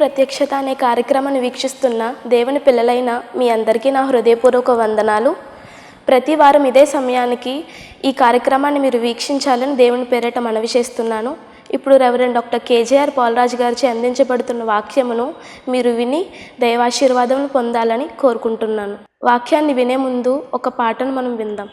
ప్రత్యక్షత అనే కార్యక్రమాన్ని వీక్షిస్తున్న దేవుని పిల్లలైన మీ అందరికీ నా హృదయపూర్వక వందనాలు. ప్రతి వారం ఇదే సమయానికి ఈ కార్యక్రమాన్ని మీరు వీక్షించాలని దేవుని పేరిట మనవి చేస్తున్నాను. ఇప్పుడు రెవరెండ్ డాక్టర్ కేజేఆర్ పాలరాజు గారిచే అందించబడుతున్న వాక్యమును మీరు విని దైవాశీర్వాదమును పొందాలని కోరుకుంటున్నాను. వాక్యాన్ని వినే ముందు ఒక పాటను మనం విందాం.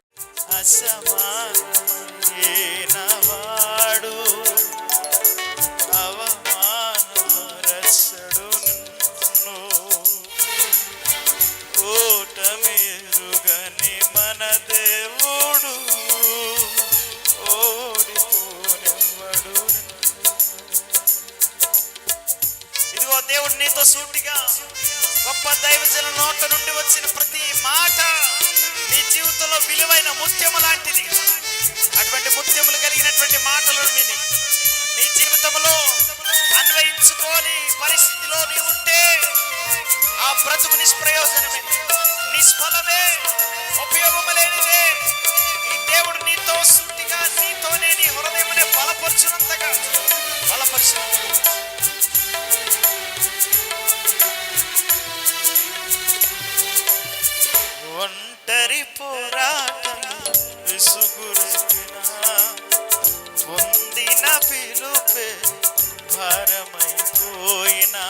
దేవుడు నీతో సూటిగా గొప్ప దైవజనుల నోట నుండి వచ్చిన ప్రతి మాట నీ జీవితంలో విలువైన ముత్యము లాంటిది. అటువంటి ముత్యములు కలిగినటువంటి మాటలను విని నీ జీవితంలో అన్వయించుకోని పరిస్థితిలో నీ ఉంటే ఆ బ్రతుకు నిష్ప్రయోజనమే, నిష్ఫలమే, ఉపయోగము లేనిదే. ఈ దేవుడు నీతో సూటిగా నీతోనే నీ హృదయమునే బలపరచునంతగా బలపరచు. ఒంటరి పోరాటం విసుగురెక్కినా పొందిన పిలుపే భారమైపోయినా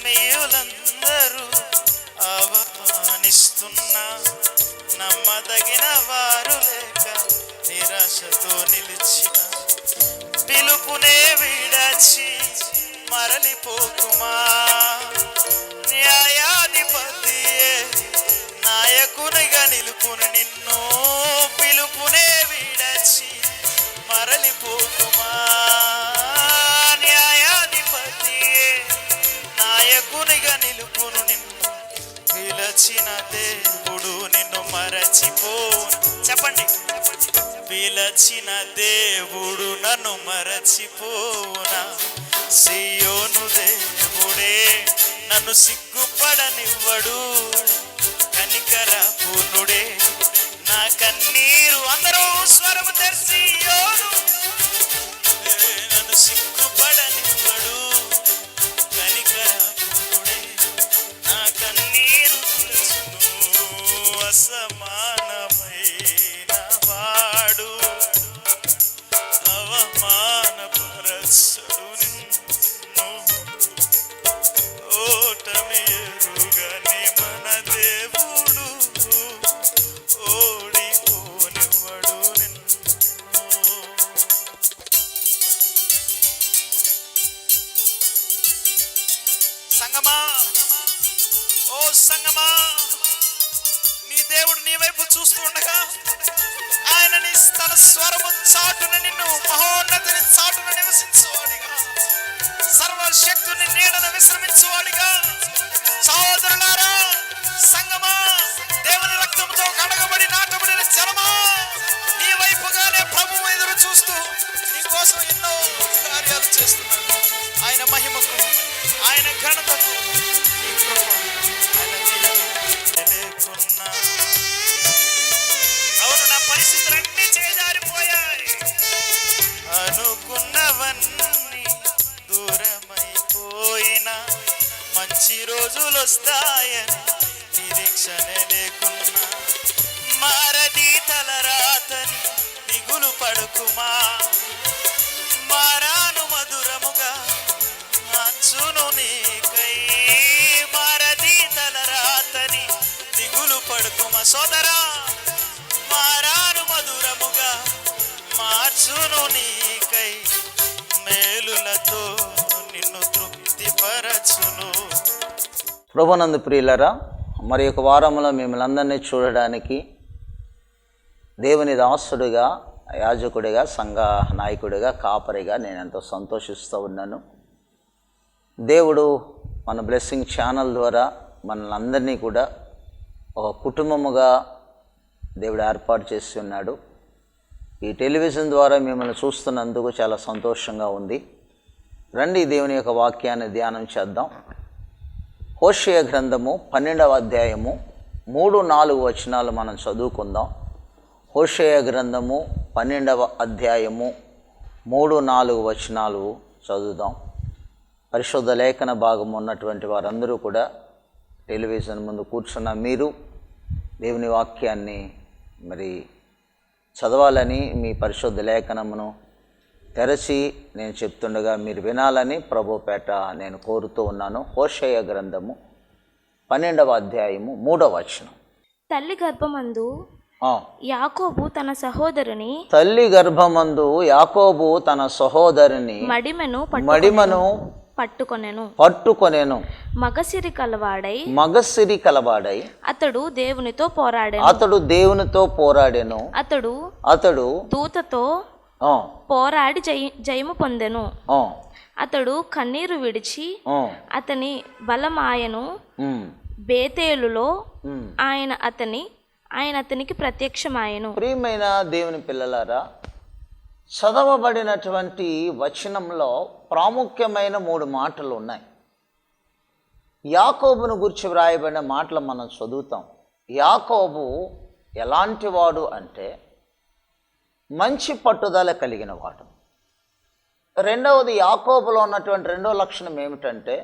మేయులందరూ అవమానిస్తున్నా నమ్మదగిన వారు లేక నిరాశతో నిలిచిన పిలుపునే విడచి మరలిపోకుమా. న్యాయాధిపతియే నాయకునిగా నిలుపును నిన్ను పిలుపునే విడచి మరలిపోకుమా. న్యాయాధిపతియే నాయకునిగా నిలుపును నిన్ను పిలచిన దేవుడు నిన్ను మరచిపోను. చెప్పండి, పిలచిన దేవుడు నన్ను మరచిపోనా. సియోను దేవుడే నన్ను సిగ్గుపడనివ్వడు. కనికర పూర్ణుడే నా కన్నీరు అందరూ స్వరము తెరిచి నన్ను సిగ్గుపడనివ్వడు. కనికర పూర్ణుడే నా కన్నీరు తుడుచును. అసమానమైన వాడు అవమానపరచడు నిన్ను. ఓటమి ఎరుగని మన దేవుడు ఓడిపోనివ్వడు నిన్ను. సంగమా, ఓ సంగమా, నీ దేవుడు నీ వైపు చూస్తూ ఉండగా ఆయన తన స్వరము చాటున నిన్ను మహోన్నతిని చాటున నివసించువాడిగా, సర్వశక్తుని నీడను విశ్రమించువాడిగా. సహోదరులారా, సంగమా, దేవుని రక్తంతో కడగబడి నాటబడిన జనమా, నీ వైపుగానే ప్రభువు ఎదురు చూస్తూ నీ కోసం ఎన్నో కార్యాలు చేస్తున్నాడు. ఆయన మహిమకు, ఆయన ఘనతకు, లేకున్నా అవును నా పరిస్థితులన్నీ చేజారిపోయాయి. అనుకున్నవన్నీ దూరమైపోయినా మంచి రోజులు వస్తాయని నిరీక్షణ లేకున్నా మారది తలరాతని దిగులు పడుకుమా. మారాను మధురముగా మార్చును నీకై. మారది తలరాతని దిగులు పడుకుమా. సోదరా, మారాను మధురముగా మార్చును నీకై. మేలులతో నిన్ను తృప్తిపరచును. ప్రభునందు ప్రియులరా, మరి ఒక వారంలో మిమ్మల్ని అందరినీ చూడడానికి దేవుని దాసుడిగా, యాజకుడిగా, సంఘ నాయకుడిగా, కాపరిగా నేను ఎంతో సంతోషిస్తూ ఉన్నాను. దేవుడు మన బ్లెస్సింగ్ ఛానల్ ద్వారా మనల్ని అందరినీ కూడా ఒక కుటుంబముగా దేవుడు ఏర్పాటు చేసి ఉన్నాడు. ఈ టెలివిజన్ ద్వారా మిమ్మల్ని చూస్తున్నందుకు చాలా సంతోషంగా ఉంది. రండి దేవుని యొక్క వాక్యాన్ని ధ్యానం చేద్దాం. హోషేయ గ్రంథము 12వ అధ్యాయము 3-4 వచనాలు మనం చదువుకుందాం. హోషేయ గ్రంథము 12వ అధ్యాయము 3-4 వచనాలు చదువుదాం. పరిశుద్ధ లేఖన భాగం ఉన్నటువంటి వారందరూ కూడా టెలివిజన్ ముందు కూర్చున్న మీరు దేవుని వాక్యాన్ని మరి చదవాలని, మీ పరిశుద్ధ లేఖనమును తెరచి నేను చెప్తుండగా మీరు వినాలని ప్రభుపేట నేను కోరుతూ ఉన్నాను. హోషేయ గ్రంథము 12వ అధ్యాయము 3వ వచనం. తల్లి గర్భమందు యాకోబు తన సహోదరుని యాకోబు తన సహోదరుని మడిమను పట్టుకొనెను. మగసిరి కలవాడై అతడు దేవునితో పోరాడెను. అతడు దూతతో పోరాడి జయము పొందెను. అతడు కన్నీరు విడిచి అతని బలమాయను. బేతేలులో ఆయన అతనికి ప్రత్యక్షమాయెను. ప్రియమైన దేవుని పిల్లలారా, చదవబడినటువంటి వచనంలో ప్రాముఖ్యమైన 3 మాటలు ఉన్నాయి. యాకోబును గురించి వ్రాయబడిన మాటలు మనం చదువుతాం. యాకోబు ఎలాంటి వాడు అంటే మంచి పట్టుదల కలిగిన వాడు. రెండవది, యాకోబులో ఉన్నటువంటి రెండో లక్షణం ఏమిటంటే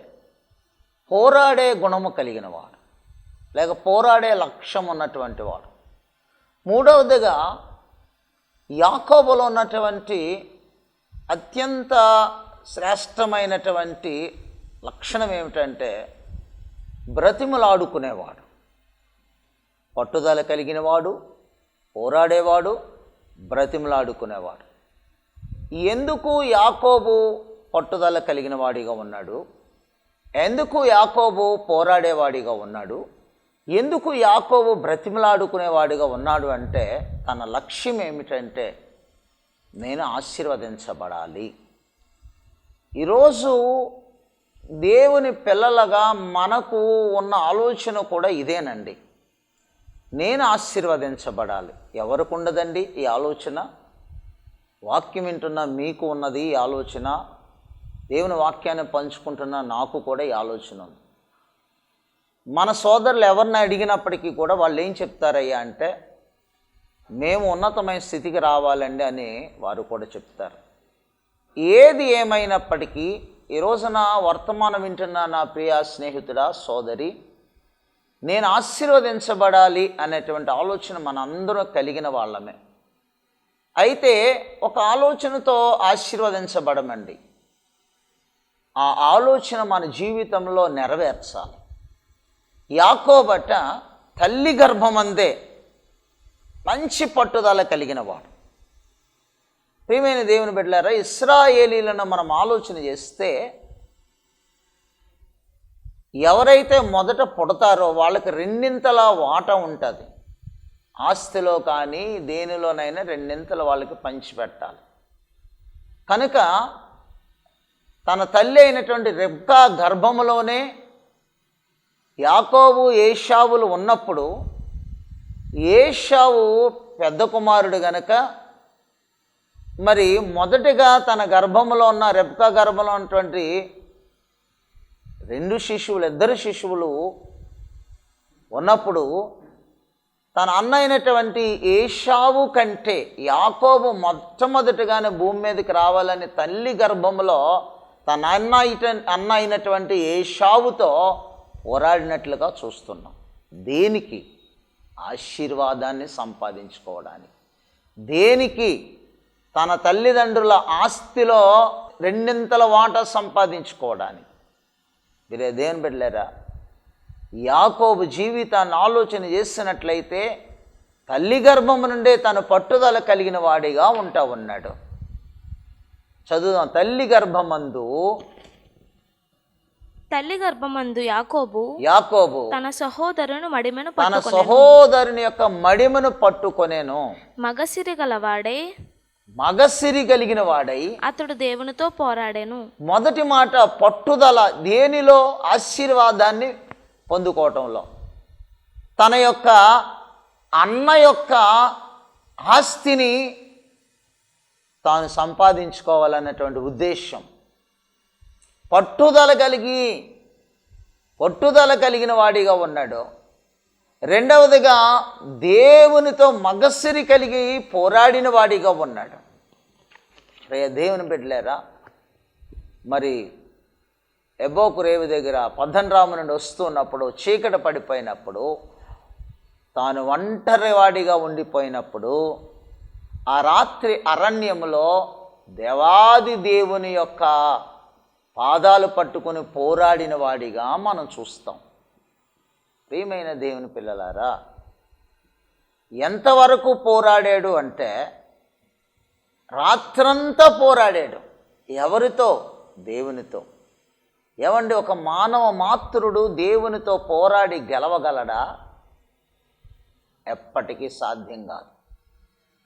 పోరాడే గుణము కలిగిన వాడు, లేక పోరాడే లక్ష్యం ఉన్నటువంటి వాడు. మూడవదిగా, యాకోబులో ఉన్నటువంటి అత్యంత శ్రేష్టమైనటువంటి లక్షణం ఏమిటంటే బ్రతిమలాడుకునేవాడు. పట్టుదల కలిగిన వాడు, పోరాడేవాడు, బ్రతిమలాడుకునేవాడు. ఎందుకు యాకోబు పట్టుదల కలిగిన వాడిగా ఉన్నాడు? ఎందుకు యాకోబు పోరాడేవాడిగా ఉన్నాడు? ఎందుకు యాకోబు బ్రతిమలాడుకునేవాడిగా ఉన్నాడు అంటే తన లక్ష్యం ఏమిటంటే నేను ఆశీర్వదించబడాలి. ఈరోజు దేవుని పిల్లలుగా మనకు ఉన్న ఆలోచన కూడా ఇదేనండి. నేను ఆశీర్వదించబడాలి. ఎవరికి ఉండదండి ఈ ఆలోచన? వాక్యం వింటున్న మీకు ఉన్నది ఈ ఆలోచన. దేవుని వాక్యాన్ని పంచుకుంటున్న నాకు కూడా ఈ ఆలోచన ఉంది. మన సోదరులు ఎవరిని అడిగినప్పటికీ కూడా వాళ్ళు ఏం చెప్తారయ్యా అంటే మేము ఉన్నతమైన స్థితికి రావాలండి అని వారు కూడా చెప్తారు. ఏది ఏమైనప్పటికీ ఈ రోజున వర్తమానం వింటున్న నా ప్రియ స్నేహితుడా, సోదరి, నేను ఆశీర్వదించబడాలి అనేటువంటి ఆలోచన మనందరం కలిగిన వాళ్ళమే. అయితే ఒక ఆలోచనతో ఆశీర్వదించబడమండి. ఆ ఆలోచన మన జీవితంలో నెరవేర్చాలి. యాకోబట తల్లి గర్భమందే మంచి పట్టుదల కలిగిన వాడు. ప్రియమైన దేవుని బిడ్డలారా, ఇశ్రాయేలీలను మనం ఆలోచన చేస్తే ఎవరైతే మొదట పుడతారో వాళ్ళకి 2 వాటా ఉంటుంది. ఆస్తిలో కానీ దేనిలోనైనా 2 వాళ్ళకి పంచిపెట్టాలి. కనుక తన తల్లి అయినటువంటి రెబ్కా గర్భములోనే యాకోబు ఏశావులు ఉన్నప్పుడు ఏశావు పెద్ద కుమారుడు గనక మరి మొదటిగా తన గర్భంలో ఉన్న రెబ్కా గర్భంలో ఉన్నటువంటి 2 శిశువులు ఉన్నప్పుడు తన అన్న అయినటువంటి ఏశావు కంటే యాకోబు మొట్టమొదటిగానే భూమి మీదకి రావాలని తల్లి గర్భంలో తన అన్న అయినటువంటి ఏశావుతో పోరాడినట్లుగా చూస్తున్నాం. దేనికి? ఆశీర్వాదాన్ని సంపాదించుకోవడానికి. దేనికి? తన తల్లిదండ్రుల ఆస్తిలో 2 వాటా సంపాదించుకోవడానికి. మీరే దేవుని బిడ్డలారా, యాకోబు జీవితాన్ని ఆలోచన చేసినట్లయితే తల్లి గర్భము నుండే తను పట్టుదల కలిగిన వాడిగా ఉన్నాడు. చదువుదాం. తల్లి గర్భమందు యాకోబు తన సహోదరుని యొక్క మడిమను పట్టుకొనేను. మగసిరి కలిగిన వాడై అతడు దేవునితో పోరాడెను. మొదటి మాట పట్టుదల. దేనిలో? ఆశీర్వాదాన్ని పొందుకోవటంలో. తన యొక్క అన్న యొక్క ఆస్తిని తాను సంపాదించుకోవాలన్నటువంటి ఉద్దేశం. పట్టుదల కలిగిన వాడిగా ఉన్నాడు. రెండవదిగా దేవునితో మగసిరి కలిగి పోరాడిన వాడిగా ఉన్నాడు. ప్రియ దేవుని బిడ్డలారా, మరి ఎబ్బోకు రేవు దగ్గర పద్దనరాము నుండి వస్తున్నప్పుడు చీకటి పడిపోయినప్పుడు, తాను ఒంటరివాడిగా ఉండిపోయినప్పుడు, ఆ రాత్రి అరణ్యములో దేవాది దేవుని యొక్క పాదాలు పట్టుకుని పోరాడిన వాడిగా మనం చూస్తాం. ప్రియమైన దేవుని పిల్లలారా, ఎంతవరకు పోరాడాడు అంటే రాత్రంతా పోరాడాడు. ఎవరితో? దేవునితో. ఏమండి, ఒక మానవ మాతృడు దేవునితో పోరాడి గెలవగలడా? ఎప్పటికీ సాధ్యం కాదు.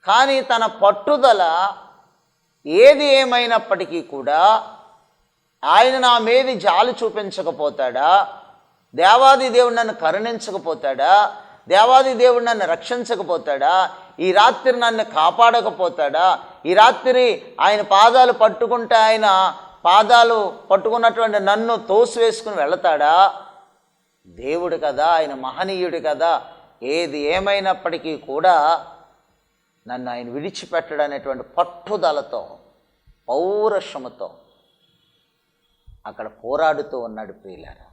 కానీ తన పట్టుదల ఏది ఏమైనప్పటికీ కూడా ఆయన నా మీద జాలి చూపించకపోతాడా? దేవాది దేవుడు నన్ను కరుణించకపోతాడా? దేవాది దేవుడు నన్ను రక్షించకపోతాడా? ఈ రాత్రి నన్ను కాపాడకపోతాడా? ఈ రాత్రి ఆయన పాదాలు పట్టుకుంటే ఆయన పాదాలు పట్టుకున్నటువంటి నన్ను తోసివేసుకుని వెళతాడా? దేవుడు కదా, ఆయన మహనీయుడు కదా. ఏది ఏమైనప్పటికీ కూడా నన్ను ఆయన విడిచిపెట్టడు అనేటువంటి పట్టుదలతో, పౌరుషముతో అక్కడ పోరాడుతూ ఉన్నాడు. ప్రియులారా,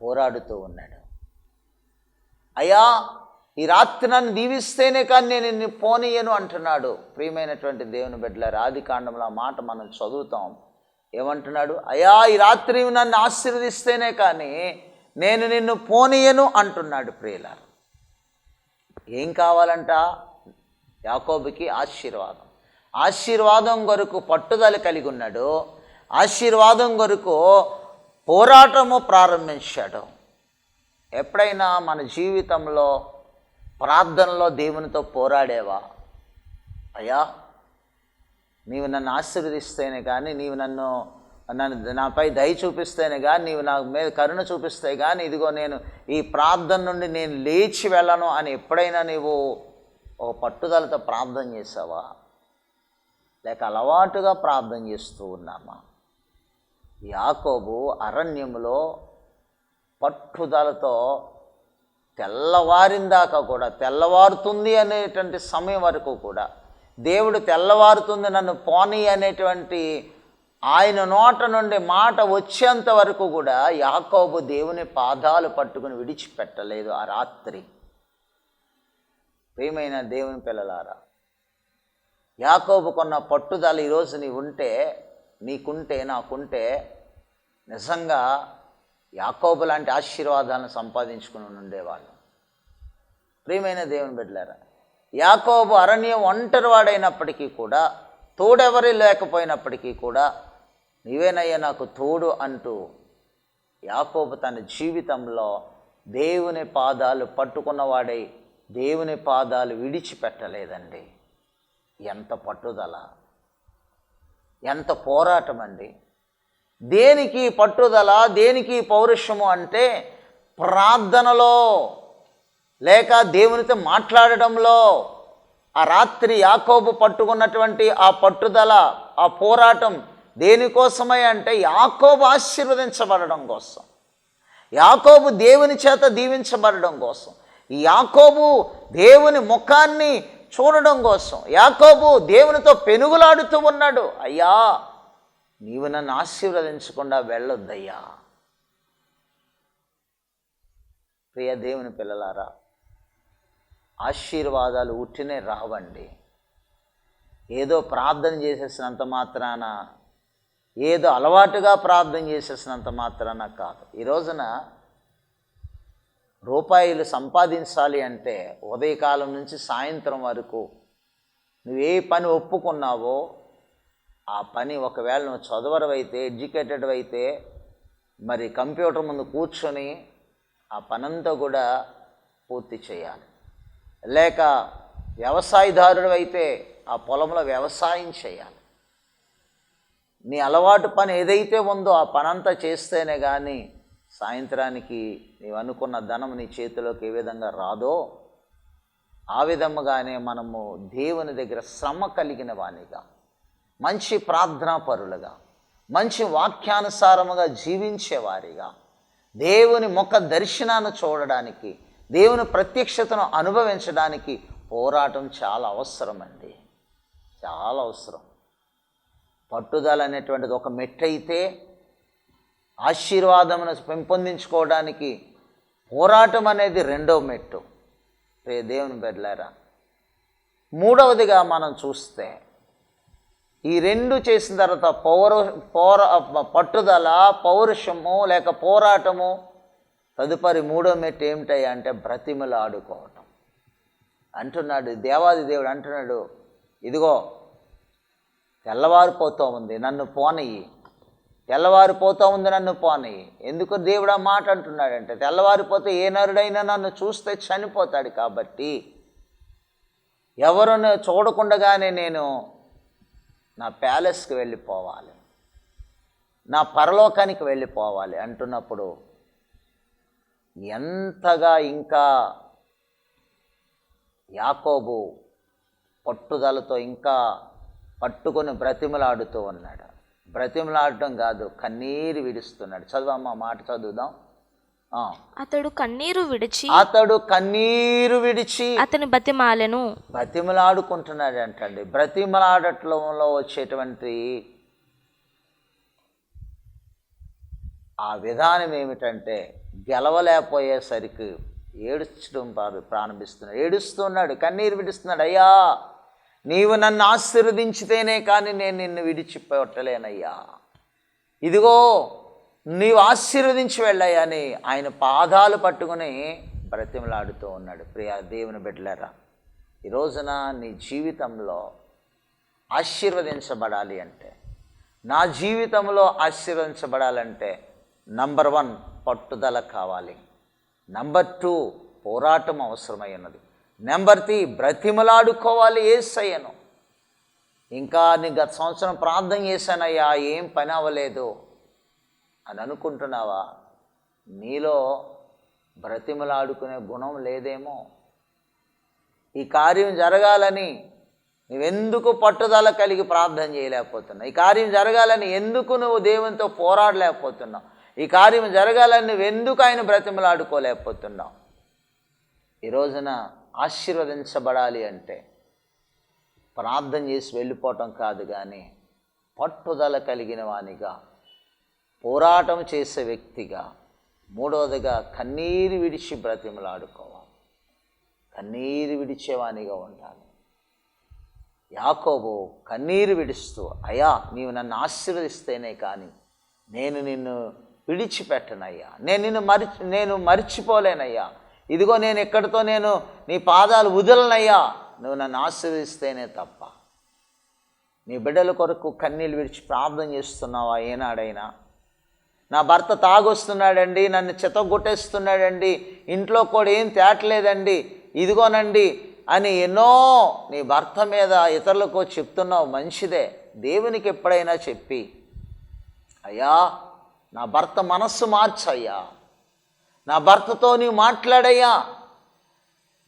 పోరాడుతూ ఉన్నాడు. అయ్యా, ఈ రాత్రి నన్ను దీవిస్తేనే కానీ నేను నిన్ను పోనీయను అంటున్నాడు. ప్రియమైనటువంటి దేవుని బిడ్డలారా, ఆదికాండంలో ఆ మాట మనం చదువుతాం. ఏమంటున్నాడు? అయ్యా, ఈ రాత్రి నన్ను ఆశీర్వదిస్తేనే కానీ నేను నిన్ను పోనీయను అంటున్నాడు. ప్రియులారా, ఏం కావాలంట? యాకోబుకి ఆశీర్వాదం. ఆశీర్వాదం కొరకు పట్టుదల కలిగి ఉన్నాడు. ఆశీర్వాదం కొరకు పోరాటము ప్రారంభించాడు. ఎప్పుడైనా మన జీవితంలో ప్రార్థనలో దేవునితో పోరాడేవా? అయ్యా, నీవు నన్ను ఆశీర్వదిస్తేనే కానీ, నీవు నన్ను నాపై దయ చూపిస్తేనే కానీ, నీవు నా మీద కరుణ చూపిస్తే కానీ ఇదిగో నేను ఈ ప్రార్థన నుండి నేను లేచి వెళ్ళను అని ఎప్పుడైనా నీవు ఒక పట్టుదలతో ప్రార్థన చేసావా? లేక అలవాటుగా ప్రార్థన చేస్తూ ఉన్నామా? యాకోబు అరణ్యములో పట్టుదలతో తెల్లవారిందాకా కూడా, తెల్లవారుతుంది అనేటువంటి సమయం వరకు కూడా, దేవుడు తెల్లవారుతుంది నన్ను పోనీ అనేటువంటి ఆయన నోట నుండి మాట వచ్చేంత వరకు కూడా యాకోబు దేవుని పాదాలు పట్టుకుని విడిచిపెట్టలేదు ఆ రాత్రి. ప్రియమైన దేవుని పిల్లలారా, యాకోబుకున్న పట్టుదల ఈరోజు నీకుంటే నాకుంటే నిజంగా యాకోబు లాంటి ఆశీర్వాదాలను సంపాదించుకుని ఉండేవాళ్ళు. ప్రియమైన దేవుని బిడ్డలారా, యాకోబు అరణ్యం ఒంటరివాడైనప్పటికీ కూడా, తోడెవరి లేకపోయినప్పటికీ కూడా, నీవేనయ్యా నాకు తోడు అంటూ యాకోబు తన జీవితంలో దేవుని పాదాలు పట్టుకున్నవాడై దేవుని పాదాలు విడిచిపెట్టలేదండి. ఎంత పట్టుదల, ఎంత పోరాటం అండి! దేనికి పట్టుదల, దేనికి పౌరుషము అంటే ప్రార్థనలో లేక దేవునితో మాట్లాడడంలో. ఆ రాత్రి యాకోబు పట్టుకున్నటువంటి ఆ పట్టుదల, ఆ పోరాటం దేనికోసమై అంటే యాకోబు ఆశీర్వదించబడడం కోసం, యాకోబు దేవుని చేత దీవించబడడం కోసం, యాకోబు దేవుని ముఖాన్ని చూడడం కోసం, యాకోబు దేవునితో పెనుగులాడుతూ ఉన్నాడు. అయ్యా, నీవు నన్ను ఆశీర్వదించకుండా వెళ్ళొద్దయ్యా. ప్రియ దేవుని పిల్లలారా, ఆశీర్వాదాలు ఉట్టినే రావండి. ఏదో ప్రార్థన చేసేసినంత మాత్రాన, ఏదో అలవాటుగా ప్రార్థన చేసేసినంత మాత్రాన కాదు. ఈ రోజున రూపాయలు సంపాదించాలి అంటే ఉదయకాలం నుంచి సాయంత్రం వరకు నువ్వు ఏ పని ఒప్పుకున్నావో ఆ పని, ఒకవేళ నువ్వు చదువరవైతే, ఎడ్యుకేటెడ్ అయితే, మరి కంప్యూటర్ ముందు కూర్చొని ఆ పనంతా కూడా పూర్తి చేయాలి. లేక వ్యవసాయదారుడు అయితే ఆ పొలంలో వ్యవసాయం చేయాలి. నీ అలవాటు పని ఏదైతే ఉందో ఆ పనంతా చేస్తేనే కానీ సాయంత్రానికి నీవు అనుకున్న ధనం నీ చేతిలోకి ఏ విధంగా రాదో ఆ విధముగానే మనము దేవుని దగ్గర శ్రమ కలిగిన వానిగా, మంచి ప్రార్థనాపరులుగా, మంచి వాక్యానుసారముగా జీవించేవారిగా, దేవుని ముఖ దర్శనాన్ని చూడడానికి, దేవుని ప్రత్యక్షతను అనుభవించడానికి పోరాటం చాలా అవసరం అండి, చాలా అవసరం. పట్టుదల అనేటువంటిది ఒక మెట్టు అయితే, ఆశీర్వాదమును పెంపొందించుకోవడానికి పోరాటం అనేది రెండో మెట్టు. దేవుని బిడ్డలారా, మూడవదిగా మనం చూస్తే ఈ రెండు చేసిన తర్వాత పట్టుదల, పౌరుషము లేక పోరాటము, తదుపరి మూడో మెట్టు ఏమిటయ్యా అంటే బ్రతిమలాడుకోవటం. అంటున్నాడు దేవాది దేవుడు, అంటున్నాడు, ఇదిగో తెల్లవారిపోతూ ఉంది, నన్ను పోనయ్యి, తెల్లవారిపోతూ ఉంది, నన్ను పోనయ్యి. ఎందుకు దేవుడు ఆ మాట అంటున్నాడంటే, తెల్లవారిపోతే ఏ నరుడైనా నన్ను చూస్తే చనిపోతాడు, కాబట్టి ఎవరిని చూడకుండగానే నేను నా ప్యాలెస్కి వెళ్ళిపోవాలి, నా పరలోకానికి వెళ్ళిపోవాలి అంటున్నప్పుడు ఎంతగా ఇంకా యాకోబు పట్టుదలతో ఇంకా పట్టుకొని బ్రతిమలాడుతూ ఉన్నాడు. బ్రతిమలాడటం కాదు, కన్నీరు విడుస్తున్నాడు. చదువమ్మా, మాట చదువుదాం. అతడు కన్నీరు విడిచి అతని బతిమాలెను. బతిమలాడుకుంటున్నాడు అంటండి. బ్రతిమలాడటంలో వచ్చేటువంటి ఆ విధానం ఏమిటంటే, గెలవలేకపోయేసరికి ఏడుచడం ప్రారంభిస్తున్నాడు. ఏడుస్తున్నాడు, కన్నీరు విడుస్తున్నాడు. అయ్యా, నీవు నన్ను ఆశీర్వదించితేనే కానీ నేను నిన్ను విడిచిపెట్టలేనయ్యా, ఇదిగో నీవు ఆశీర్వదించి వెళ్ళయ్యా అని ఆయన పాదాలు పట్టుకుని బ్రతిమలాడుతూ ఉన్నాడు. ప్రియ దేవుని బిడ్డలారా, ఈ రోజున నీ జీవితంలో ఆశీర్వదించబడాలి అంటే, నా జీవితంలో ఆశీర్వదించబడాలంటే నంబర్ 1 పట్టుదల కావాలి, నంబర్ 2 పోరాటం అవసరమై ఉన్నది, నెంబర్ 3 బ్రతిమలాడుకోవాలి యేసయ్యను. ఇంకా నీ గత సంవత్సరం ప్రార్థన చేశానయ్యా, ఏం పని అవ్వలేదు అని అనుకుంటున్నావా? నీలో బ్రతిమలాడుకునే గుణం లేదేమో. ఈ కార్యం జరగాలని నువ్వెందుకు పట్టుదల కలిగి ప్రార్థన చేయలేకపోతున్నావు? ఈ కార్యం జరగాలని ఎందుకు నువ్వు దేవునితో పోరాడలేకపోతున్నావు? ఈ కార్యం జరగాలని నువ్వెందుకు ఆయన బ్రతిమలాడుకోలేకపోతున్నావు? ఈ రోజున ఆశీర్వదించబడాలి అంటే ప్రార్థన చేసి వెళ్ళిపోవటం కాదు, కానీ పట్టుదల కలిగిన వానిగా, పోరాటం చేసే వ్యక్తిగా, మూడవదిగా కన్నీరు విడిచి బ్రతిమలాడుకోవాలి, కన్నీరు విడిచేవానిగా ఉండాలి. యాకోబు కన్నీరు విడుస్తూ, అయ్యా నీవు నన్ను ఆశీర్వదిస్తేనే కానీ నేను నిన్ను విడిచిపెట్టనయ్యా, నేను మర్చిపోలేనయ్యా, ఇదిగో నేను ఎక్కడితో నేను నీ పాదాలు వదలనయ్యా, నువ్వు నన్ను ఆశీర్వదిస్తేనే తప్ప. నీ బిడ్డల కొరకు కన్నీళ్ళు విడిచి ప్రార్థన చేస్తున్నావా ఏనాడైనా? నా భర్త తాగొస్తున్నాడండి, నన్ను చెత్తగొట్టేస్తున్నాడండి, ఇంట్లో కూడా ఏం తేటలేదండి, ఇదిగోనండి అని ఎన్నో నీ భర్త మీద ఇతరులకు చెప్తున్నావు. మంచిదే, దేవునికి ఎప్పుడైనా చెప్పి, అయ్యా నా భర్త మనస్సు మార్చయ్యా, నా భర్తతో నీవు మాట్లాడయ్యా,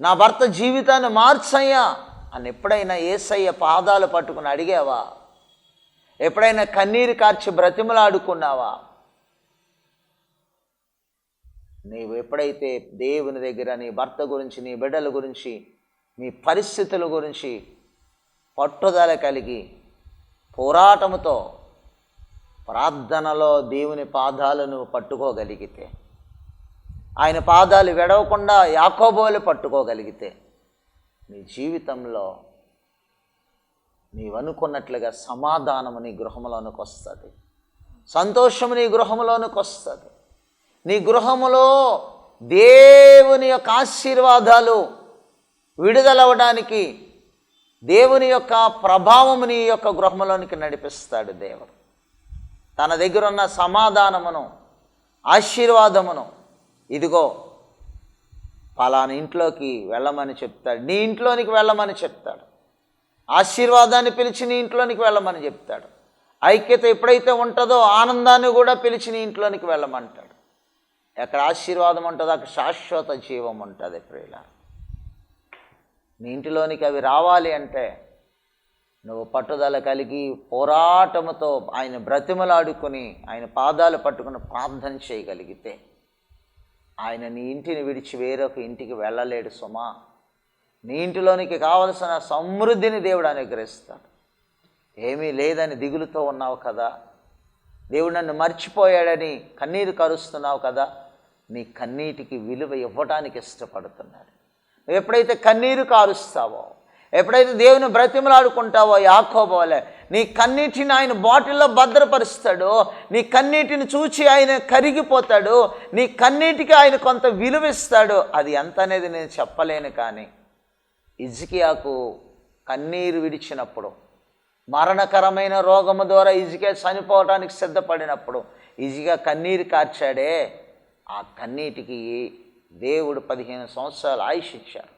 నా భర్త జీవితాన్ని మార్చయ్యా అని ఎప్పుడైనా యేసయ్య పాదాలు పట్టుకుని అడిగావా? ఎప్పుడైనా కన్నీరు కార్చి బ్రతిమలాడుకున్నావా? నీవు ఎప్పుడైతే దేవుని దగ్గర నీ భర్త గురించి, నీ బిడ్డల గురించి, నీ పరిస్థితుల గురించి పట్టుదల కలిగి పోరాటముతో ప్రార్థనలో దేవుని పాదాలను పట్టుకోగలిగితే, ఆయన పాదాలు విడవకుండా యాకోబులు పట్టుకోగలిగితే, నీ జీవితంలో నీవనుకున్నట్లుగా సమాధానము నీ గృహంలోనికి వస్తుంది, సంతోషము నీ గృహంలోనికి వస్తుంది. నీ గృహములో దేవుని యొక్క ఆశీర్వాదాలు విడుదలవ్వడానికి దేవుని యొక్క ప్రభావము నీ యొక్క గృహంలోనికి నడిపిస్తాడు దేవుడు. తన దగ్గర ఉన్న సమాధానమును, ఆశీర్వాదమును, ఇదిగో పలానా ఇంట్లోకి వెళ్ళమని చెప్తాడు, నీ ఇంట్లోనికి వెళ్ళమని చెప్తాడు. ఆశీర్వాదాన్ని పిలిచి నీ ఇంట్లోనికి వెళ్ళమని చెప్తాడు. ఐక్యత ఎప్పుడైతే ఉంటుందో ఆనందాన్ని కూడా పిలిచి నీ ఇంట్లోనికి వెళ్ళమంటాడు. ఎక్కడ ఆశీర్వాదం ఉంటుందో అక్కడ శాశ్వత జీవం ఉంటుంది. ప్రియులారా, నీ ఇంటిలోనికి అవి రావాలి అంటే నువ్వు పట్టుదల కలిగి పోరాటముతో ఆయన బ్రతిమలాడుకొని ఆయన పాదాలు పట్టుకుని ప్రార్థన చేయగలిగితే ఆయన నీ ఇంటిని విడిచి వేరొక ఇంటికి వెళ్ళలేడు సుమా. నీ ఇంటిలోనికి కావలసిన సమృద్ధిని దేవుడు అనుగ్రహిస్తాడు. ఏమీ లేదని దిగులుతో ఉన్నావు కదా, దేవుడు నన్ను మర్చిపోయాడని కన్నీరు కరుస్తున్నావు కదా, నీ కన్నీటికి విలువ ఇవ్వడానికి ఇష్టపడుతున్నాడు. నువ్వు ఎప్పుడైతే కన్నీరు కారుస్తావో, ఎప్పుడైతే దేవుని బ్రతిమలాడుకుంటావో యాకోబు వలె, నీ కన్నీటిని ఆయన బాటిల్లో భద్రపరుస్తాడో, నీ కన్నీటిని చూచి ఆయన కరిగిపోతాడు, నీ కన్నీటికి ఆయన కొంత విలువ ఇస్తాడు. అది ఎంత అనేది నేను చెప్పలేను. కానీ హిజ్కియాకు కన్నీరు విడిచినప్పుడు, మరణకరమైన రోగము ద్వారా హిజ్కియా చనిపోవడానికి సిద్ధపడినప్పుడు హిజ్కియా కన్నీరు కార్చాడే, ఆ కన్నీటికి దేవుడు 15 సంవత్సరాలు ఆయుష్ ఇచ్చాడు.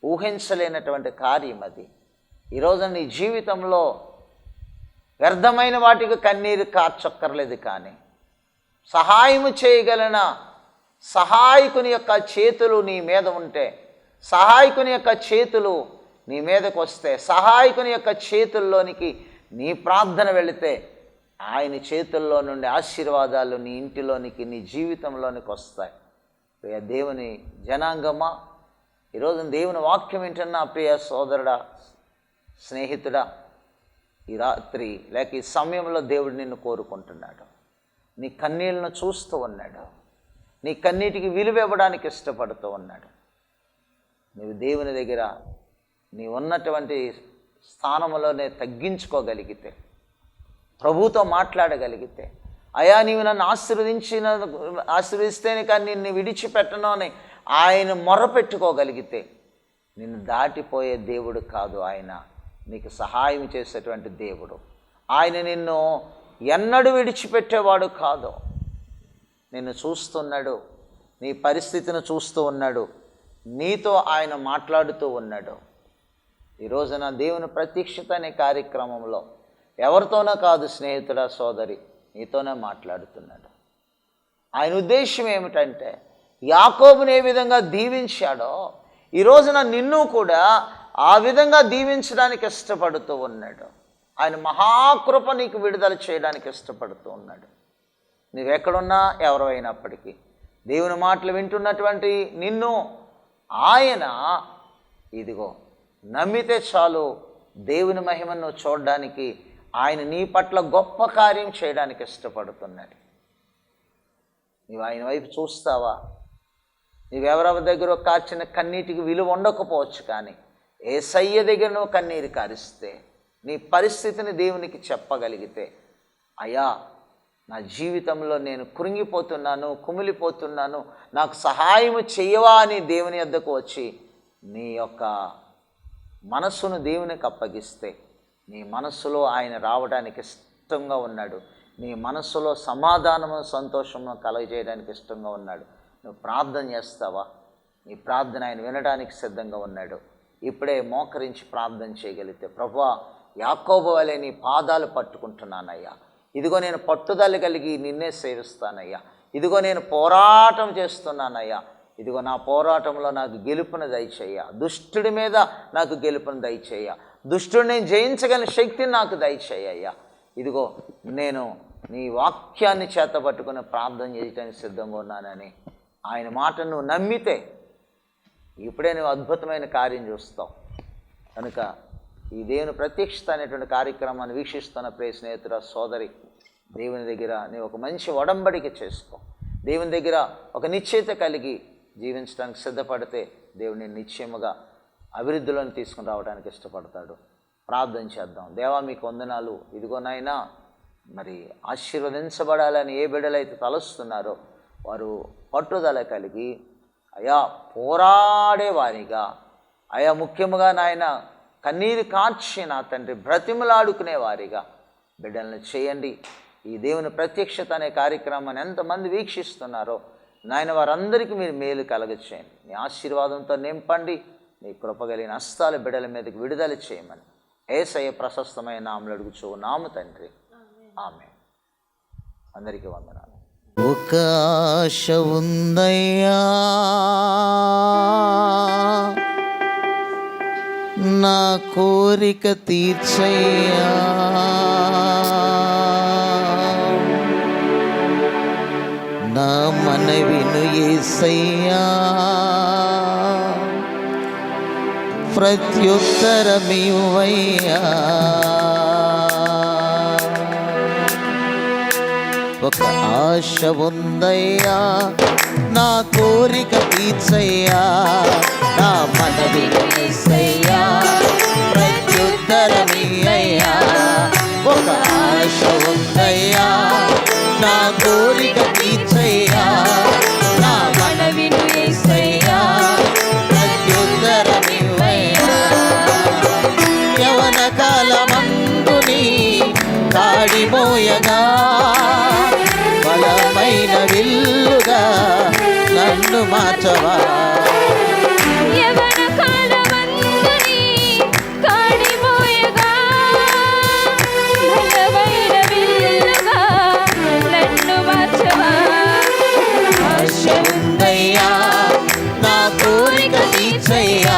ఊహించలేనటువంటి కార్యం అది. ఈరోజు నీ జీవితంలో వ్యర్థమైన వాటికి కన్నీరు కార్చక్కర్లేదు, కానీ సహాయము చేయగలన సహాయకుని యొక్క చేతులు నీ మీద ఉంటే, సహాయకుని యొక్క చేతులు నీ మీదకు వస్తే, సహాయకుని యొక్క చేతుల్లోనికి నీ ప్రార్థన వెళితే, ఆయన చేతుల్లో నుండి ఆశీర్వాదాలు నీ ఇంటిలోనికి, నీ జీవితంలోనికి వస్తాయి. ప్రియ దేవుని జనాంగమా, ఈరోజు దేవుని వాక్యం వింటున్న ప్రియ సోదరుడా, స్నేహితుడా, ఈ రాత్రి లేక ఈ సమయంలో దేవుడు నిన్ను కోరుకుంటున్నాడు. నీ కన్నీళ్ళను చూస్తూ ఉన్నాడు. నీ కన్నీటికి విలువ ఇవ్వడానికి ఇష్టపడుతూ ఉన్నాడు. నువ్వు దేవుని దగ్గర నీ ఉన్నటువంటి స్థానంలోనే తగ్గించుకోగలిగితే, ప్రభుతో మాట్లాడగలిగితే, అయా నీవు నన్ను ఆశీర్వదిస్తేనే కానీ నిన్ను విడిచిపెట్టను అని ఆయన మొరపెట్టుకోగలిగితే, నిన్ను దాటిపోయే దేవుడు కాదు ఆయన, నీకు సహాయం చేసేటువంటి దేవుడు. ఆయన నిన్ను ఎన్నడూ విడిచిపెట్టేవాడు కాదు. నిన్ను చూస్తున్నాడు, నీ పరిస్థితిని చూస్తూ ఉన్నాడు, నీతో ఆయన మాట్లాడుతూ ఉన్నాడు. ఈరోజున దేవుని ప్రత్యక్షత అనే కార్యక్రమంలో ఎవరితోనో కాదు స్నేహితుడా, సోదరి, నీతోనే మాట్లాడుతున్నాడు. ఆయన ఉద్దేశం ఏమిటంటే, యాకోబుని ఏ విధంగా దీవించాడో ఈ రోజున నిన్ను కూడా ఆ విధంగా దీవించడానికి ఇష్టపడుతూ ఉన్నాడు. ఆయన మహాకృప నీకు విడుదల చేయడానికి ఇష్టపడుతూ ఉన్నాడు. నువ్వెక్కడున్నా ఎవరైనప్పటికీ దేవుని మాటలు వింటున్నటువంటి నిన్ను ఆయన ఇదిగో నమ్మితే చాలు, దేవుని మహిమను చూడడానికి, ఆయన నీ పట్ల గొప్ప కార్యం చేయడానికి ఇష్టపడుతున్నాడు. నీవు ఆయన వైపు చూస్తావా? నీవెవరెవరి దగ్గర కార్చిన కన్నీటికి విలువ ఉండకపోవచ్చు, కానీ యేసయ్య దగ్గర నువ్వు కన్నీరు కారిస్తే, నీ పరిస్థితిని దేవునికి చెప్పగలిగితే, అయ్యా నా జీవితంలో నేను కృంగిపోతున్నాను, కుమిలిపోతున్నాను, నాకు సహాయం చేయవా అని దేవుని వద్దకు వచ్చి నీ యొక్క మనస్సును దేవునికి అప్పగిస్తే, నీ మనస్సులో ఆయన రావడానికి ఇష్టంగా ఉన్నాడు. నీ మనస్సులో సమాధానము, సంతోషము కలగజేయడానికి ఇష్టంగా ఉన్నాడు. నువ్వు ప్రార్థన చేస్తావా? నీ ప్రార్థన ఆయన వినడానికి సిద్ధంగా ఉన్నాడు. ఇప్పుడే మోకరించి ప్రార్థన చేయగలిగితే, ప్రభువా యాకోబు వలె నీ పాదాలు పట్టుకుంటున్నానయ్యా, ఇదిగో నేను పట్టుదల కలిగి నిన్నే సేవిస్తానయ్యా, ఇదిగో నేను పోరాటం చేస్తున్నానయ్యా, ఇదిగో నా పోరాటంలో నాకు గెలుపును దయచేయ, దుష్టుడి మీద నాకు గెలుపును దయచేయ, దుష్టుడిని జయించగలిగిన శక్తిని నాకు దయచేయ్యా, ఇదిగో నేను నీ వాక్యాన్ని చేతపట్టుకుని ప్రార్థన చేయడానికి సిద్ధంగా ఉన్నానని ఆయన మాటను నువ్వు నమ్మితే ఇప్పుడే నువ్వు అద్భుతమైన కార్యం చూస్తావు. కనుక ఈ దేవుని ప్రత్యక్షత అనేటువంటి కార్యక్రమాన్ని వీక్షిస్తున్న ప్రియ స్నేహితుడ, సోదరి, దేవుని దగ్గర నీవు ఒక మంచి ఒడంబడిక చేసుకో. దేవుని దగ్గర ఒక నిశ్చయిత కలిగి జీవించడానికి సిద్ధపడితే దేవుని నిశ్చయముగా అభివృద్ధిలోని తీసుకుని రావడానికి ఇష్టపడతాడు. ప్రార్థన చేద్దాం. దేవా మీకు వందనాలు, ఇదిగో నాయనా మరి ఆశీర్వదించబడాలని ఏ బిడ్డలైతే తలస్తున్నారో వారు పట్టుదల కలిగి అయా పోరాడేవారిగా, అయా ముఖ్యముగా నాయన కన్నీరు కార్చి నా తండ్రి బ్రతిమలాడుకునే వారిగా బిడ్డలను చేయండి. ఈ దేవుని ప్రత్యక్షత అనే కార్యక్రమాన్ని ఎంతమంది వీక్షిస్తున్నారో నాయన వారందరికీ మీరు మేలు కలగచేయండి. నీ ఆశీర్వాదంతో నింపండి. నీ కృపగలిగిన హస్తాల బిడ్డల మీదకి విడుదల చేయమని యేసయ్య ప్రశస్తమైన నామములో అడుగుచున్నాము తండ్రి, ఆమేన్. అందరికీ వందనాలు. ఒక ఆశ ఉందయ్యా నా కోరిక తీర్చయ్యా, నా మనవిను యేసయ్యా ప్రత్యుత్తరమివ్వయ్యా. ఒక ఆశ ఉందయ్యా, నా కోరిక తీర్చయ్యా, నా మనవి యేసయ్యా ప్రత్యుత్తరమియ్యయ్యా. ఒక ఆశ ఉందయ్యా, నా కోరిక తీర్చయ్యా, నా మనవి యేసయ్యా ప్రత్యుత్తరమియ్యయ్యా. యవన కాలమందుని కాడిమోయగా బలమైన విల్లుగా నన్ను మార్చవా. యవన కాలమందుని కాడిమోయగా బలమైన విల్లుగా నన్ను మార్చవా. ఆశ ఉందయ్యా, నా కోరిక తీర్చయ్యా,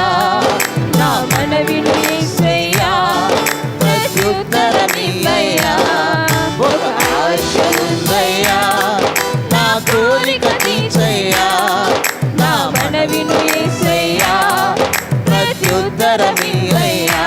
నా మనవి యేసయ్యా ప్రత్యుత్తరమియ్యయ్యా. ఒక ఆశ ఉందయ్యా, నా కోరిక తీర్చయ్యా, నా మనవి యేసయ్యా ప్రత్యుత్తరమియ్యయ్యా.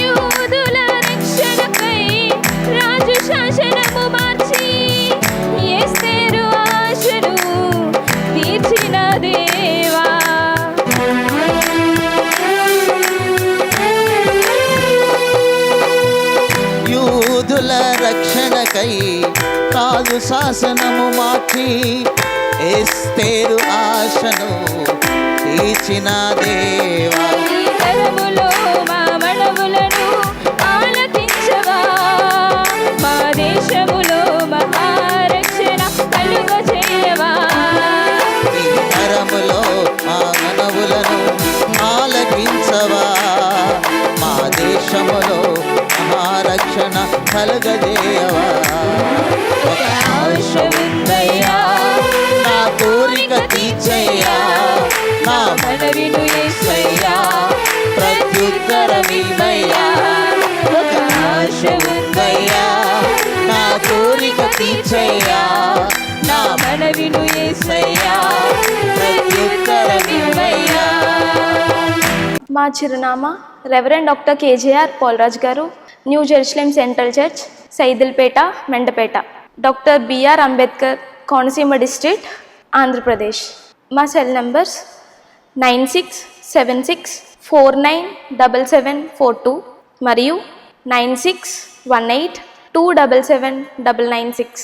యూదుల రక్షణకై రాజు శాసనము మార్చి ఎస్తేరు ఆశను తీర్చిన దేవా. యూదుల రక్షణకై రాజు శాసనము మార్చి ఎస్తేరు ఆశను తీర్చిన దేవా. ఈ తరములో మా మనవులను ఆలకించవా. మా దేశములో మహారక్షణ కలుగజేయవా. ఈ తరములో మా మనవులను ఆలకించవా. మా దేశములో మహారక్షణ కలుగజేయవా. ఒక ఆశ ఉందయ్యా, నా కోరిక తీర్చయ్యా, నా మనవి యేసయ్యా ప్రత్యుత్తరమియ్యయ్యా. ఒక ఆశ ఉందయ్యా, నా కోరిక తీర్చయ్యా, నా మనవి యేసయ్యా ప్రత్యుత్తరమియ్యయ్యా. మా చిరునామా రెవరెండ్ డాక్టర్ కేజేఆర్ పోలరాజ్ గారు, new Jerusalem central church, Saidilpeta, Mendapeta. Doctor B R Ambedkar, Konaseema district, Andhra Pradesh. మా సెల్ నంబర్స్ 9676497742 మరియు 9618277996.